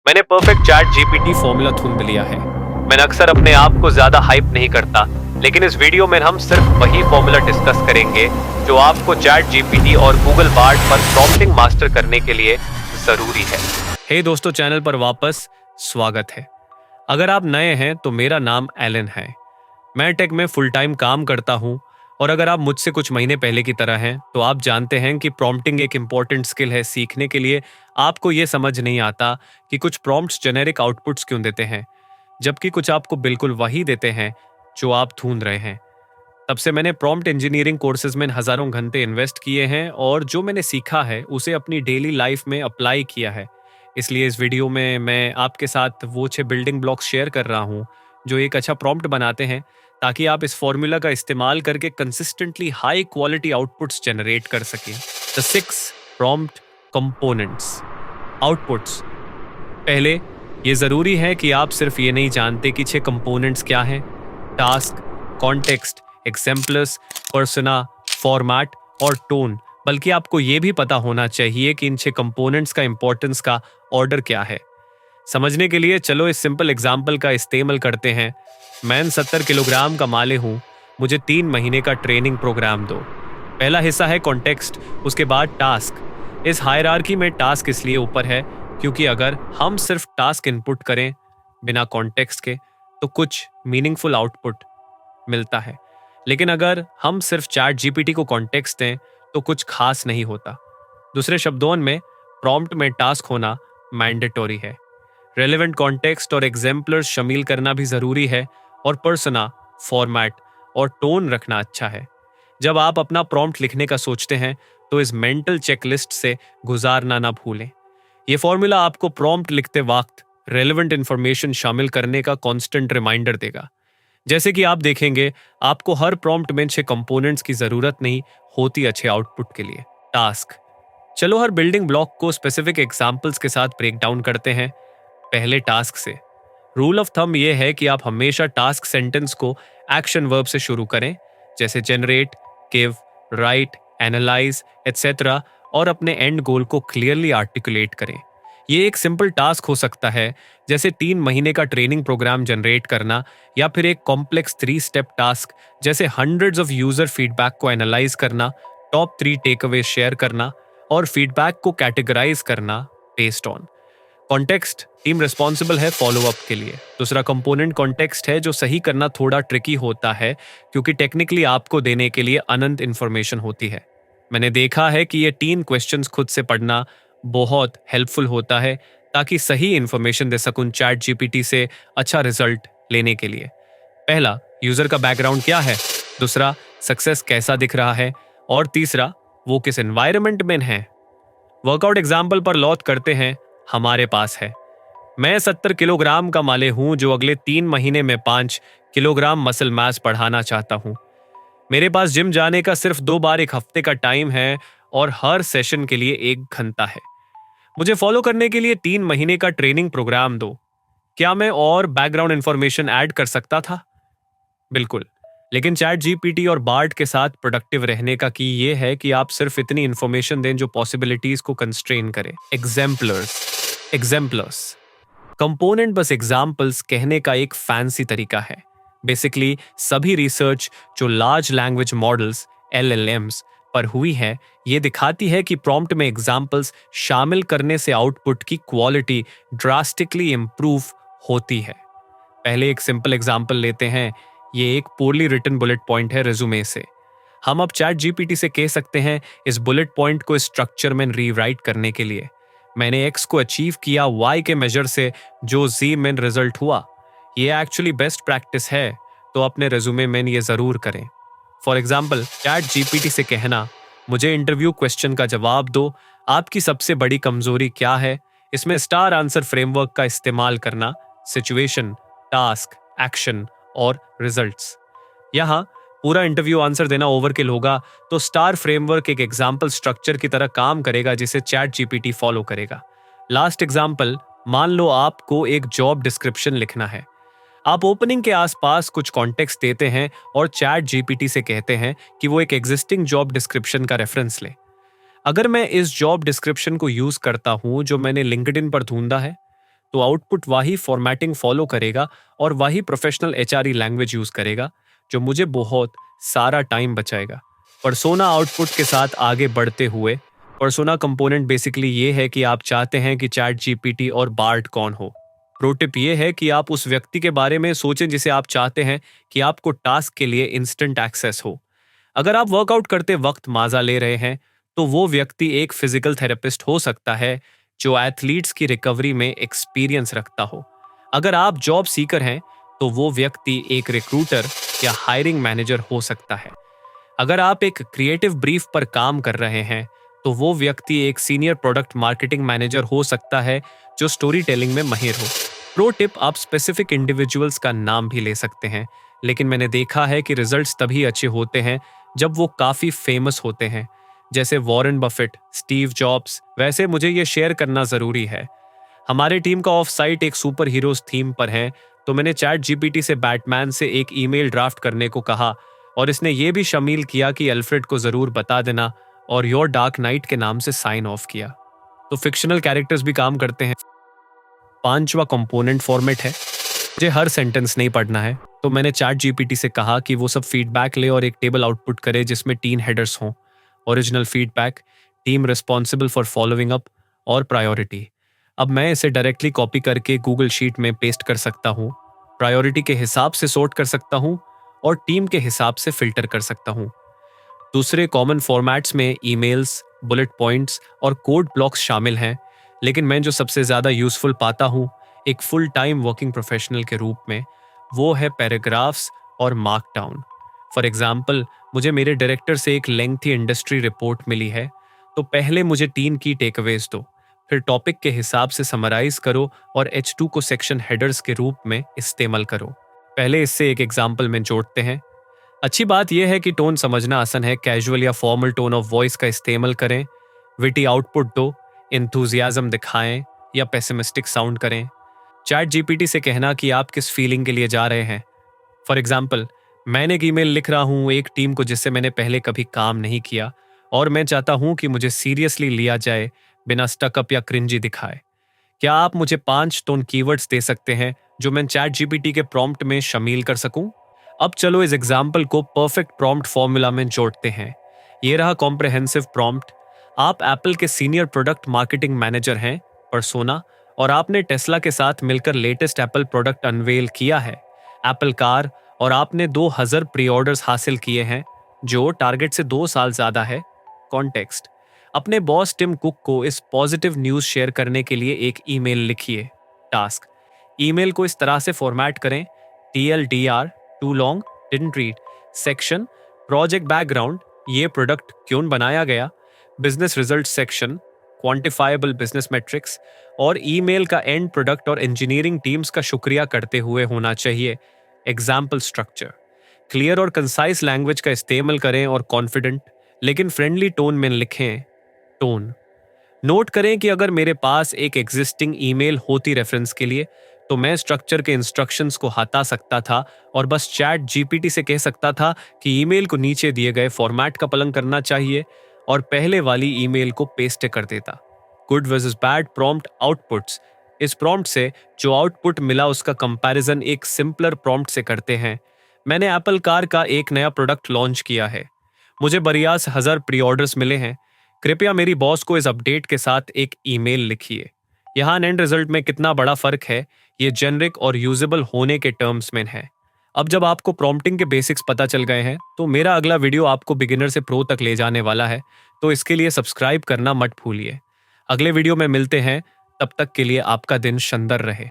मैंने perfect chat GPT formula ढूंढ लिया है। मैं अक्सर अपने आप को ज्यादा हाइप नहीं करता, लेकिन इस वीडियो में हम सिर्फ वही फॉर्मूला डिस्कस करेंगे जो आपको चैट जीपीटी और गूगल बार्ड पर प्रॉम्प्टिंग मास्टर करने के लिए जरूरी है। हे दोस्तों, चैनल पर वापस स्वागत है। अगर आप नए हैं तो मेरा नाम एलन है। मैं टेक में फुल टाइम काम करता हूँ, और अगर आप मुझसे कुछ महीने पहले की तरह हैं तो आप जानते हैं कि प्रॉम्प्टिंग एक इम्पॉर्टेंट स्किल है। सीखने के लिए आपको ये समझ नहीं आता कि कुछ प्रॉम्प्ट्स जेनेरिक आउटपुट्स क्यों देते हैं, जबकि कुछ आपको बिल्कुल वही देते हैं जो आप ढूंढ रहे हैं। तब से मैंने प्रॉम्प्ट इंजीनियरिंग कोर्सेज में हजारों घंटे इन्वेस्ट किए हैं, और जो मैंने सीखा है उसे अपनी डेली लाइफ में अप्लाई किया है। इसलिए इस वीडियो में मैं आपके साथ वो 6 बिल्डिंग ब्लॉक्स शेयर कर रहा हूँ जो एक अच्छा प्रॉम्प्ट बनाते हैं, ताकि आप इस फॉर्मूला का इस्तेमाल करके consistently high quality outputs generate कर सकें। The 6 prompt components. आउटपुट्स। पहले, ये जरूरी है कि आप सिर्फ ये नहीं जानते कि 6 कंपोनेंट्स क्या हैं। Task, context, examples, persona, format और टोन, बल्कि आपको ये भी पता होना चाहिए कि इन 6 कंपोनेंट्स का इंपॉर्टेंस का ऑर्डर क्या है। समझने के लिए चलो इस सिंपल एग्जाम्पल का इस्तेमाल करते हैं। मैं 70 किलोग्राम का माले हूँ, मुझे 3 महीने का ट्रेनिंग प्रोग्राम दो। पहला हिस्सा है कॉन्टेक्स्ट, उसके बाद टास्क। इस हायरार्की में टास्क इसलिए ऊपर है क्योंकि अगर हम सिर्फ टास्क इनपुट करें बिना कॉन्टेक्स्ट के तो कुछ मीनिंगफुल आउटपुट मिलता है, लेकिन अगर हम सिर्फ चैट जीपीटी को कॉन्टेक्स्ट दें तो कुछ खास नहीं होता। दूसरे शब्दों में, प्रॉम्प्ट में टास्क होना मैंडेटोरी है। रेलेवेंट कॉन्टेक्स्ट और एग्जाम्पलर्स शामिल करना भी जरूरी है, और पर्सोना, फॉर्मेट और टोन रखना अच्छा है। जब आप अपना प्रॉम्प्ट लिखने का सोचते हैं तो इस मेंटल चेकलिस्ट से गुजारना ना भूलें। यह फॉर्मूला आपको प्रॉम्प्ट लिखते वक्त रेलेवेंट इंफॉर्मेशन शामिल करने का कांस्टेंट रिमाइंडर देगा। जैसे कि आप देखेंगे, आपको हर प्रॉम्प्ट में 6 कंपोनेंट्स की जरूरत नहीं होती अच्छे आउटपुट के लिए। टास्क। चलो हर बिल्डिंग ब्लॉक को स्पेसिफिक एग्जांपल्स के साथ ब्रेक डाउन करते हैं। पहले टास्क से। रूल ऑफ थंब यह है कि आप हमेशा टास्क सेंटेंस को एक्शन वर्ब से शुरू करें, जैसे generate, give, right, analyse etcetera, और अपने एंड गोल को क्लियरली आर्टिकुलेट करें। ये एक सिंपल टास्क हो सकता है, जैसे 3 महीने का ट्रेनिंग प्रोग्राम जनरेट करना, या फिर एक कॉम्प्लेक्स 3 स्टेप टास्क जैसे हंड्रेड्स ऑफ यूजर फीडबैक को एनालाइज करना, टॉप 3 टेकअवे शेयर करना और फीडबैक को कैटेगराइज करना based on context. Team responsible है फॉलोअप के लिए। दूसरा कंपोनेंट कॉन्टेक्स्ट है, जो सही करना थोड़ा ट्रिकी होता है क्योंकि टेक्निकली आपको देने के लिए अनंत इंफॉर्मेशन होती है। मैंने देखा है कि ये 3 क्वेश्चंस खुद से पढ़ना बहुत हेल्पफुल होता है, ताकि सही इंफॉर्मेशन दे सकूं चैट जीपीटी से अच्छा रिजल्ट लेने के लिए। पहला, यूजर का बैकग्राउंड क्या है। दूसरा, सक्सेस कैसा दिख रहा है। और तीसरा, वो किस एनवायरनमेंट में है। वर्कआउट एग्जाम्पल पर लौट करते हैं। हमारे पास है, मैं 70 किलोग्राम का माले हूं जो अगले 3 महीने में 5 किलोग्राम मसल मास बढ़ाना चाहता हूं। मेरे पास जिम जाने का सिर्फ 2 बार एक हफ्ते का टाइम है, और हर सेशन के लिए 1 घंटा है। मुझे फॉलो करने के लिए 3 महीने का ट्रेनिंग प्रोग्राम दो। क्या मैं और बैकग्राउंड इंफॉर्मेशन ऐड कर सकता था? बिल्कुल, लेकिन चैट जीपीटी और बार्ड के साथ प्रोडक्टिव रहने का की ये है कि आप सिर्फ इतनी इंफॉर्मेशन दें जो पॉसिबिलिटीज को कंस्ट्रेन करे। एग्जाम्पलर्स कंपोनेंट बस एग्जाम्पल्स कहने का एक फैंसी तरीका है। बेसिकली सभी रिसर्च जो लार्ज लैंग्वेज मॉडल्स एलएलएम्स पर हुई है, ये दिखाती है कि प्रॉम्प्ट में एग्जाम्पल्स शामिल करने से आउटपुट की क्वालिटी ड्रास्टिकली इंप्रूव होती है। पहले एक सिंपल एग्जाम्पल लेते हैं। ये एक पोरली रिटन बुलेट पॉइंट है रिज्यूमे से। हम अब चैट जीपीटी से कह सकते हैं, इस बुलेट पॉइंट को स्ट्रक्चर में रीराइट करने के लिए मैंने एक्स को अचीव किया वाई के मेजर से जो जी में रिजल्ट हुआ। ये एक्चुअली बेस्ट प्रैक्टिस है, तो अपने रिज्यूमे में ये जरूर करें। फॉर एग्जाम्पल, चैट जीपीटी से कहना, मुझे इंटरव्यू क्वेश्चन का जवाब दो, आपकी सबसे बड़ी कमजोरी क्या है। इसमें स्टार आंसर फ्रेमवर्क का इस्तेमाल करना, सिचुएशन, टास्क, एक्शन और रिजल्ट्स। यहाँ पूरा इंटरव्यू आंसर देना ओवरकिल होगा, तो स्टार फ्रेमवर्क एक एग्जाम्पल स्ट्रक्चर की तरह काम करेगा जिसे चैट जीपीटी फॉलो करेगा। लास्ट एग्जाम्पल, मान लो आपको एक जॉब डिस्क्रिप्शन लिखना है। आप ओपनिंग के आसपास कुछ कॉन्टेक्स्ट देते हैं और चैट जीपीटी से कहते हैं कि वो एक एग्जिस्टिंग जॉब डिस्क्रिप्शन का रेफरेंस ले। अगर मैं इस जॉब डिस्क्रिप्शन को यूज करता हूं जो मैंने लिंक्डइन पर ढूंढा है, तो आउटपुट वही फॉर्मेटिंग फॉलो करेगा और वही प्रोफेशनल एचआरई लैंग्वेज यूज करेगा, जो मुझे बहुत सारा टाइम बचाएगा। पर्सोना आउटपुट के साथ आगे बढ़ते हुए, पर्सोना कंपोनेंट बेसिकली ये है कि आप चाहते हैं कि चैट जीपीटी और बार्ट कौन हो। प्रो टिप ये है कि आप उस व्यक्ति के बारे में सोचें जिसे आप चाहते हैं कि आपको टास्क के लिए इंस्टेंट एक्सेस हो। अगर आप वर्कआउट करते वक्त माजा ले रहे हैं, तो वो व्यक्ति एक फिजिकल थेरेपिस्ट हो सकता है जो एथलीट्स की रिकवरी में एक्सपीरियंस रखता हो। अगर आप जॉब सीकर हैं, तो वो व्यक्ति एक रिक्रूटर या हायरिंग मैनेजर हो सकता है। अगर आप एक क्रिएटिव ब्रीफ पर काम कर रहे हैं, तो वो व्यक्ति एक सीनियर प्रोडक्ट मार्केटिंग मैनेजर हो सकता है जो स्टोरी टेलिंग में माहिर हो। प्रो टिप, आप स्पेसिफिक इंडिविजुअल्स का नाम भी ले सकते हैं, लेकिन मैंने देखा है कि रिजल्ट्स तभी अच्छे होते हैं जब वो काफी फेमस होते हैं, जैसे वॉरेन बफेट, स्टीव जॉब्स। वैसे मुझे ये शेयर करना जरूरी है, हमारे टीम का ऑफ साइट एक सुपर हीरोज थीम पर है, तो मैंने चैट जीपीटी से बैटमैन से एक ईमेल ड्राफ्ट करने को कहा और इसने ये भी शामिल किया कि अल्फ्रेड को जरूर बता देना और योर डार्क नाइट के नाम से साइन ऑफ किया। तो फिक्शनल कैरेक्टर्स भी काम करते हैं। 5वां कंपोनेंट फॉर्मेट है। मुझे हर सेंटेंस नहीं पढ़ना है, तो मैंने चैट जीपीटी से कहा कि वो सब फीडबैक ले और एक टेबल आउटपुट करे जिसमें 3 हेडर्स हों: original feedback, team responsible for following up और प्रायोरिटी। अब मैं इसे डायरेक्टली कॉपी करके गूगल शीट में पेस्ट कर सकता हूँ, प्रायोरिटी के हिसाब से सॉर्ट कर सकता हूँ और टीम के हिसाब से फिल्टर कर सकता हूँ। दूसरे कॉमन फॉर्मेट्स में ईमेल्स, बुलेट पॉइंट्स और कोड ब्लॉक्स शामिल हैं, लेकिन मैं जो सबसे ज़्यादा यूजफुल पाता हूँ एक फुल टाइम वर्किंग प्रोफेशनल के रूप में, वो है पैराग्राफ्स और मार्कडाउन। फॉर एग्जाम्पल, मुझे मेरे डायरेक्टर से एक लेंथी इंडस्ट्री रिपोर्ट मिली है, तो पहले मुझे 3 की टेकअवेज दो, फिर टॉपिक के हिसाब से समराइज करो और H2 को सेक्शन हेडर्स के रूप में इस्तेमाल करो। पहले इससे एक एग्जाम्पल में जोड़ते हैं। अच्छी बात यह है कि टोन समझना आसान है। कैजुअल या फॉर्मल टोन ऑफ वॉइस का इस्तेमाल करें, विटी आउटपुट दो, एंथुजियाज्म दिखाएं या पेसिमिस्टिक साउंड करें। चैट जीपीटी से कहना कि आप किस फीलिंग के लिए जा रहे हैं। फॉर एग्जाम्पल, मैंने एक ईमेल लिख रहा हूँ एक टीम को जिससे मैंने पहले कभी काम नहीं किया और मैं चाहता हूँ कि मुझे सीरियसली लिया जाए बिना स्टकअप या क्रिंजी दिखाए। क्या आप मुझे 5 टोन कीवर्ड्स दे सकते हैं जो मैं चैट जीपीटी के प्रॉम्प्ट में शामिल कर सकूं? अब चलो इस एग्जाम्पल को परफेक्ट प्रॉम्प्ट फॉर्मूला में जोड़ते हैं। ये रहा कॉम्प्रिहेंसिव प्रॉम्प्ट। आप एप्पल के सीनियर प्रोडक्ट मार्केटिंग मैनेजर हैं, पर्सोना, और आपने टेस्ला के साथ मिलकर लेटेस्ट एप्पल प्रोडक्ट अनवेल किया है, एप्पल कार, और आपने 2000 प्री ऑर्डर्स हासिल किए हैं, जो टारगेट से 2 साल ज्यादा है। कॉन्टेक्स्ट, अपने बॉस टिम कुक को इस पॉजिटिव न्यूज शेयर करने के लिए एक ईमेल लिखिए। टास्क, ईमेल को इस तरह से फॉर्मेट करें: TLDR, too long, didn't read. Section, project background, ये प्रोडक्ट क्यों बनाया गया। Business result section, quantifiable business metrics. और ईमेल का एंड प्रोडक्ट और इंजीनियरिंग टीम्स का शुक्रिया करते हुए होना चाहिए। एग्जाम्पल स्ट्रक्चर, क्लियर और कंसाइज लैंग्वेज का इस्तेमाल करें और कॉन्फिडेंट लेकिन फ्रेंडली टोन में लिखें। टोन, नोट करें कि अगर मेरे पास एक एग्जिस्टिंग ईमेल होती रेफरेंस के लिए, तो मैं स्ट्रक्चर के इंस्ट्रक्शंस को हटा सकता था और बस चैट जीपीटी से कह सकता था कि ईमेल को नीचे दिए गए फॉर्मेट का पालन करना चाहिए और पहले वाली ईमेल को पेस्ट कर देता। Good versus bad prompt outputs, इस प्रॉम्प्ट से जो आउटपुट मिला उसका कंपैरिजन एक सिंपलर प्रॉम्प्ट से करते हैं। मैंने एप्पल कार का एक नया प्रोडक्ट लॉन्च किया है, मुझे 82,000 प्री ऑर्डर्स मिले हैं, कृपया मेरी बॉस को इस अपडेट के साथ एक ईमेल लिखिए। यहाँ एंड रिजल्ट में कितना बड़ा फर्क है, ये जेनरिक और यूजेबल होने के टर्म्स में है। अब जब आपको प्रॉम्प्टिंग के बेसिक्स पता चल गए हैं, तो मेरा अगला वीडियो आपको बिगिनर से प्रो तक ले जाने वाला है, तो इसके लिए सब्सक्राइब करना मत भूलिए। अगले वीडियो में मिलते हैं, तब तक के लिए आपका दिन शानदार रहे।